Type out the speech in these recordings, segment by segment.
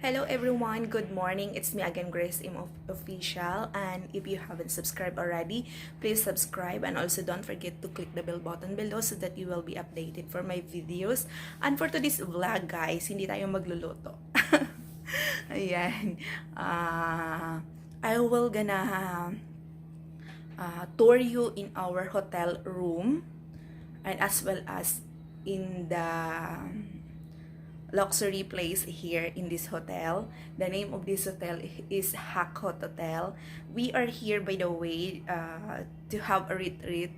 Hello everyone, good morning. It's me again, Grace Im Official, and if you haven't subscribed already, please subscribe and also don't forget to click the bell button below so that you will be updated for my videos. And for today's vlog, guys, hindi tayo magluluto. Ayan. I will gonna tour you in our hotel room and as well as in the luxury place here in this hotel. The name of this hotel is Hakot Hotel. We are here, by the way, to have a retreat,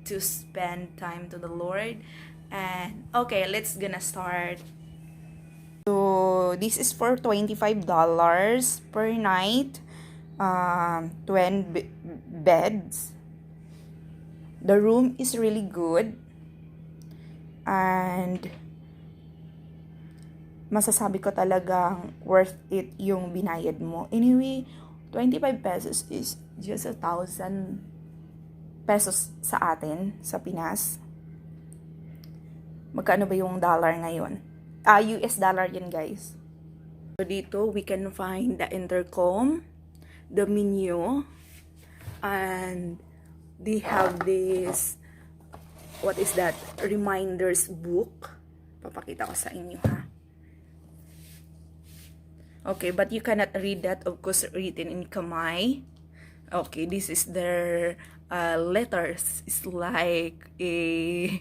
to spend time to the Lord. And okay, let's gonna start. So this is for $25 per night. 20 beds. The room is really good, and masasabi ko talagang worth it yung binayad mo. Anyway, 25 pesos is just 1,000 pesos sa atin, sa Pinas. Magkano ba yung dollar ngayon? US dollar yan, guys. So dito, we can find the intercom, the menu, and they have this, what is that? Reminders book. Papakita ko sa inyo, ha? Okay, but you cannot read that, of course, written in Khmer. Okay, this is their letters. It's like a,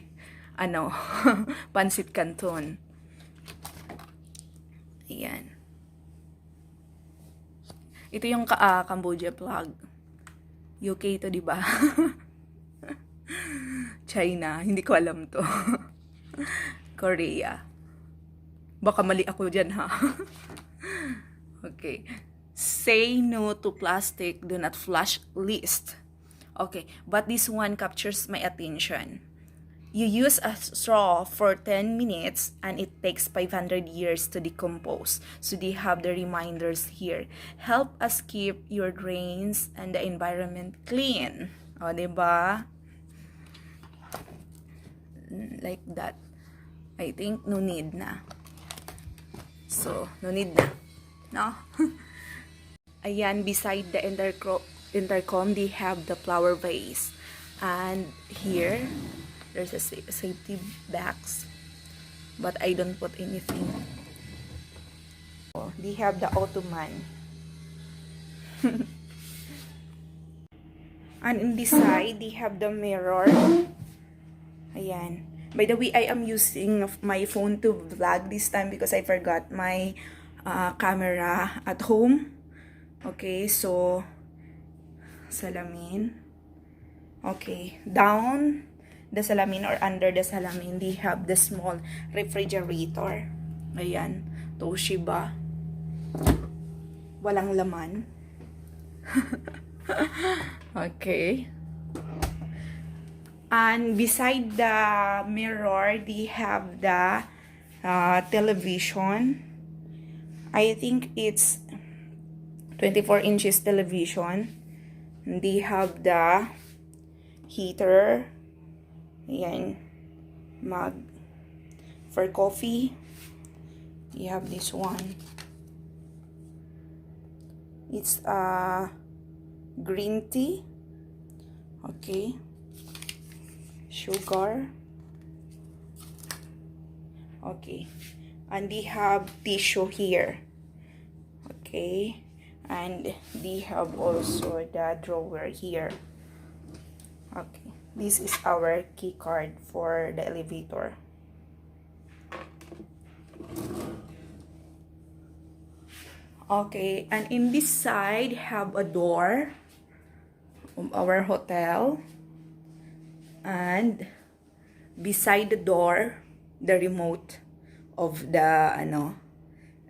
Pansit Canton. Ayan. Ito yung Cambodia flag. UK to, di ba? China, hindi ko alam to. Korea. Baka mali ako dyan, ha? Okay. Say no to plastic, do not flush list. Okay, but this one captures my attention. You use a straw for 10 minutes and it takes 500 years to decompose. So they have the reminders here. Help us keep your drains and the environment clean. O, diba? Like that. I think no need na. So, no need na. No? Ayan, beside the intercom, they have the flower vase. And here, there's a safety box. But I don't put anything. Oh, they have the ottoman. And in this side, they have the mirror. Ayan. By the way, I am using my phone to vlog this time because I forgot my camera at home. Okay, so salamin. Okay, down the salamin or under the salamin, they have the small refrigerator. Ayan, Toshiba. Walang laman. Okay. And beside the mirror, they have the television. I think it's 24 inches television. They have the heater. Ayan. Mug for coffee. You have this one. It's green tea. Okay. Sugar. Okay. And they have tissue here. Okay. And they have also the drawer here. Okay. This is our key card for the elevator. Okay. And in this side, have a door of our hotel. And beside the door, the remote of the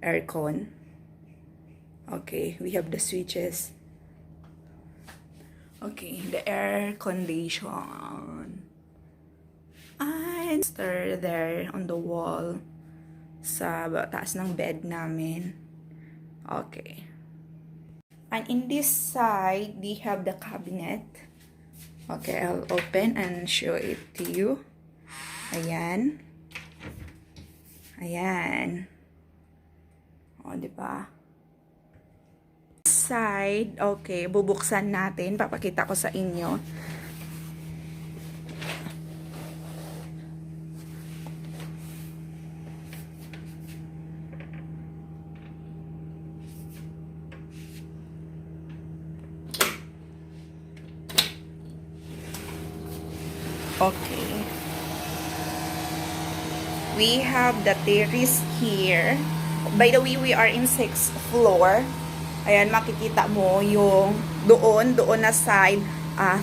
aircon. Okay, we have the switches. Okay, the air condition. And stir there on the wall sa taas ng bed namin. Okay. And in this side, they have the cabinet. Okay, I'll open and show it to you. Ayan. Ayan. O, di ba? Side, okay, bubuksan natin. Papakita ko sa inyo. Okay. We have the terrace here. By the way, we are in 6th floor. Ayan, makikita mo yung doon na side,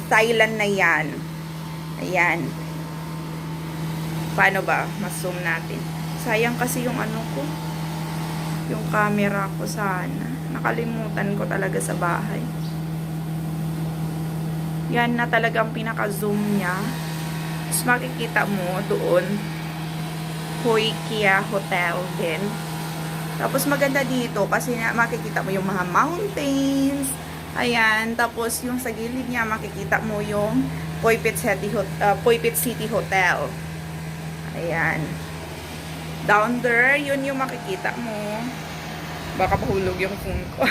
Thailand na yan. Ayan. Paano ba? Mas-zoom natin. Sayang kasi yung ano ko. Yung camera ko sana. Nakalimutan ko talaga sa bahay. Yan na talaga ang pinaka-zoom niya. Tapos makikita mo doon, Hoi Kia Hotel din. Tapos maganda dito kasi makikita mo yung mga mountains. Ayan. Tapos yung sa gilid niya makikita mo yung Phuket City Hotel. Ayan. Down there, yun yung makikita mo. Baka mahulog yung phone ko.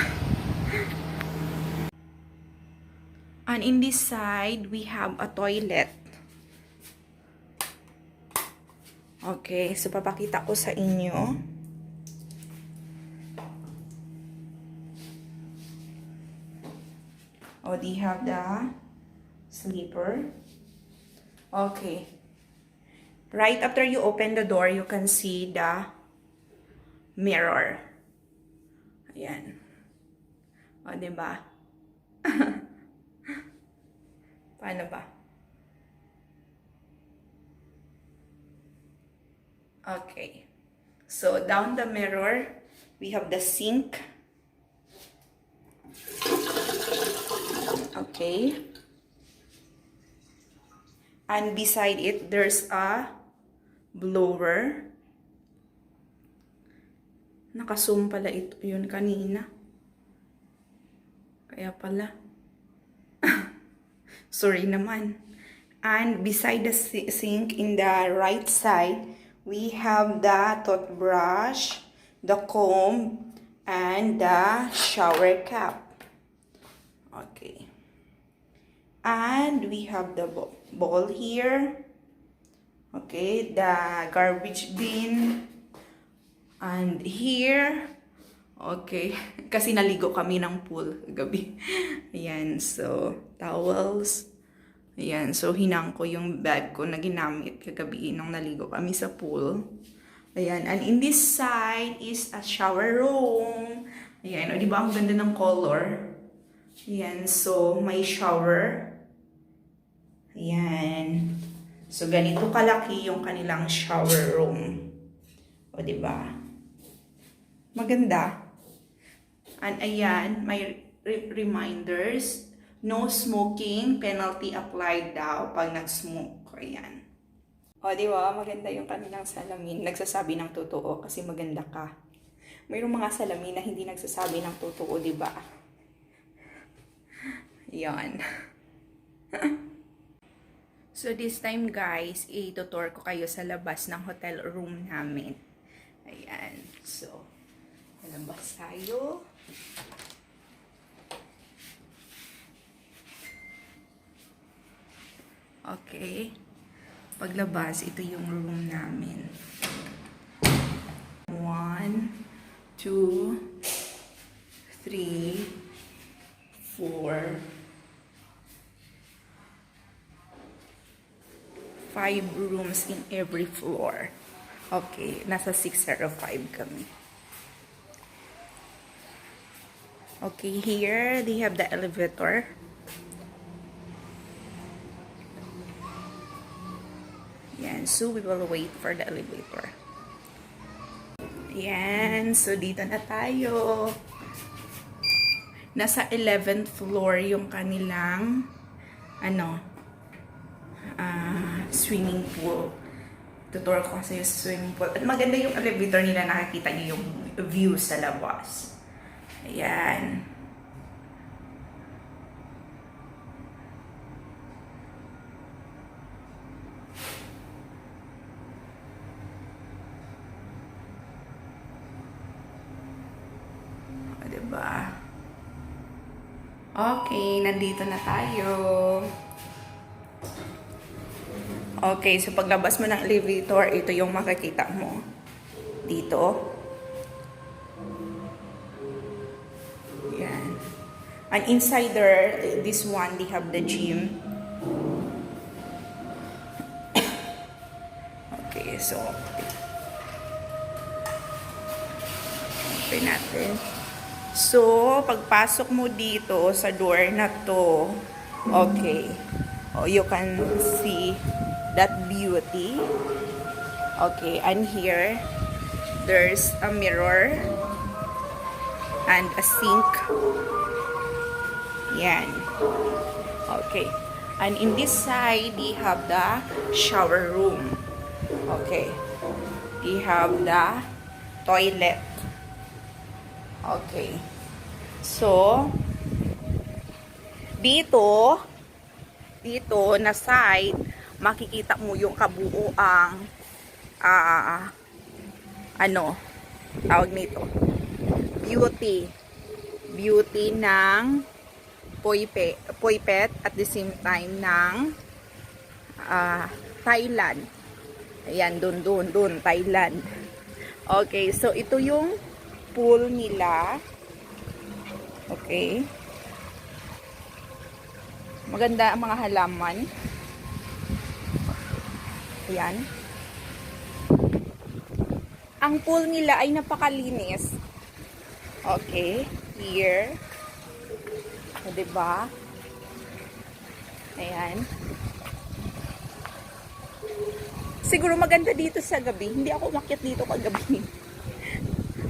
And in this side, we have a toilet. Okay, so papakita ko sa inyo. Oh, they have the sleeper. Okay. Right after you open the door, you can see the mirror. Ayan. O, diba? Paano ba? Okay. So, down the mirror, we have the sink. Okay. And beside it, there's a blower. Naka-zoom pala ito yun kanina. Kaya pala. Sorry naman. And beside the sink in the right side, we have the toothbrush, the comb, and the shower cap. Okay. And we have the bowl here. Okay, the garbage bin. And here, okay, kasi naligo kami ng pool gabi. Ayan, so, towels. Ayan, so, hinang ko yung bag ko na ginamit kagabi nung naligo kami sa pool. Ayan, and in this side is a shower room. Ayan, o, diba ang ganda ng color? Ayan, so, may shower. Ayan. So, ganito kalaki yung kanilang shower room. O, diba? Maganda. And ayan, may reminders. No smoking, penalty applied daw pag nag-smoke. Ayan. O, diba? Maganda yung kanilang salamin. Nagsasabi ng totoo kasi maganda ka. Mayroong mga salamin na hindi nagsasabi ng totoo, diba? Yan. So, this time, guys, i-tutor ko kayo sa labas ng hotel room namin. Ayan. So, labas tayo. Okay. Paglabas, ito yung room namin. 1, 2, 3, 4, 5 rooms in every floor. Okay, nasa 605 kami. Okay, here they have the elevator. Yan, so we will wait for the elevator. Yan, so dito na tayo. Nasa 11th floor yung kanilang swimming pool. Tutor ko kasi yung swimming pool. At maganda yung elevator nila, nakikita niyo yung view sa labas. Ayan. diba? Okay, nandito na tayo. Okay, so paglabas mo ng elevator, ito yung makikita mo. Dito. Yan. And inside there, this one, they have the gym. Okay, so open natin. So, pagpasok mo dito sa door na to, okay. Oh, you can see that beauty. Okay, and here, there's a mirror and a sink. Yan. Okay. And in this side, we have the shower room. Okay. We have the toilet. Okay. So, dito na side, makikita mo yung kabuuang tawag nito, beauty ng Phuket at the same time ng Thailand. Ayan, dun, Thailand. Okay, so ito yung pool nila. Okay. Maganda ang mga halaman. Ayan. Ang pool nila ay napakalinis. Okay. Here. O, diba? Ayan. Siguro maganda dito sa gabi. Hindi ako umakyat dito kagabi.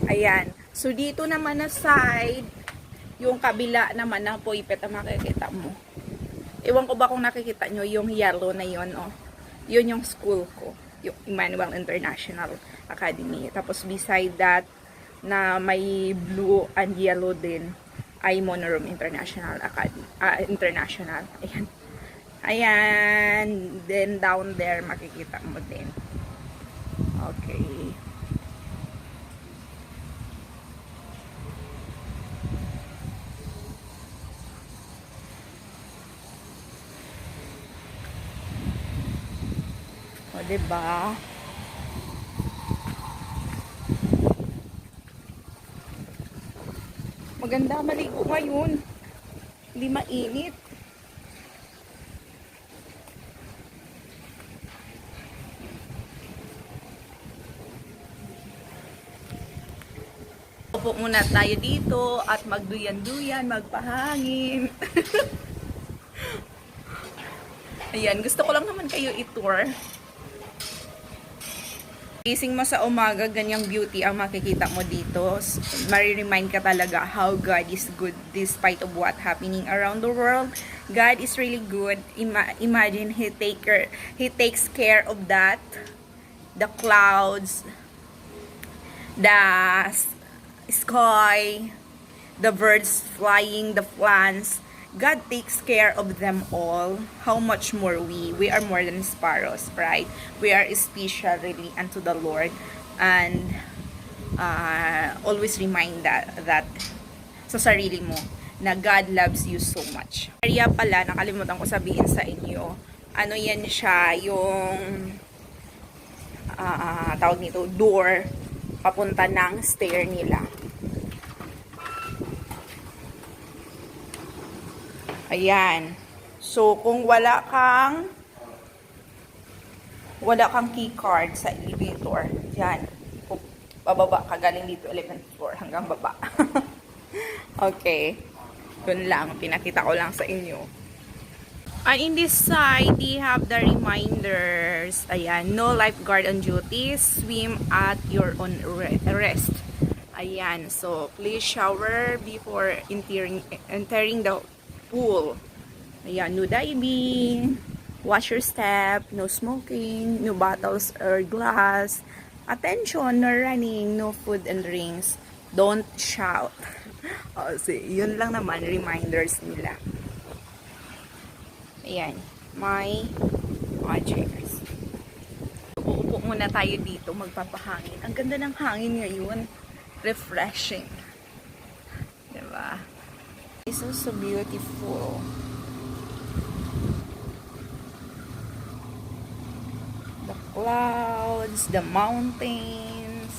Ayan. So, dito naman na side, yung kabila naman ng Phuket ang makikita mo. Ewan ko ba kung nakikita nyo yung yellow na yun, oh. Yun yung school ko. Yung Emmanuel International Academy. Tapos, beside that, na may blue and yellow din, ay Monorom International Academy. International. Ayan. Ayan. Then, down there, makikita mo din. Okay. O, diba? Maganda maligo ngayon. Hindi mainit. Upo muna tayo dito at magduyan-duyan, magpahangin. Ayan, gusto ko lang naman kayo i-tour. Gising mo sa umaga, ganyang beauty ang makikita mo dito. Mari-remind ka talaga how God is good despite of what happening around the world. God is really good. Imagine He takes care of that. The clouds, the sky, the birds flying, the plants. God takes care of them all. How much more we? We are more than sparrows, right? We are special really unto the Lord. And always remind that sa sarili mo na God loves you so much. Area pala, nakalimutan ko sabihin sa inyo. Ano yan siya, yung tawag nito, door papunta ng stair nila. Ayan. So, kung wala kang key card sa elevator, yan. Bababa ka galing dito, 11th floor hanggang baba. Okay. Yun lang. Pinakita ko lang sa inyo. And in this side, we have the reminders. Ayan. No lifeguard on duty. Swim at your own rest. Ayan. So, please shower before entering the pool. Ayan, no diving, wash your step, no smoking, no bottles or glass. Attention, no running, no food and drinks. Don't shout. O, yun lang naman, reminders nila. Ayan, may chairs. Uupo muna tayo dito, magpapahangin. Ang ganda ng hangin ngayon. Refreshing. Diba? It's so beautiful. The clouds, the mountains.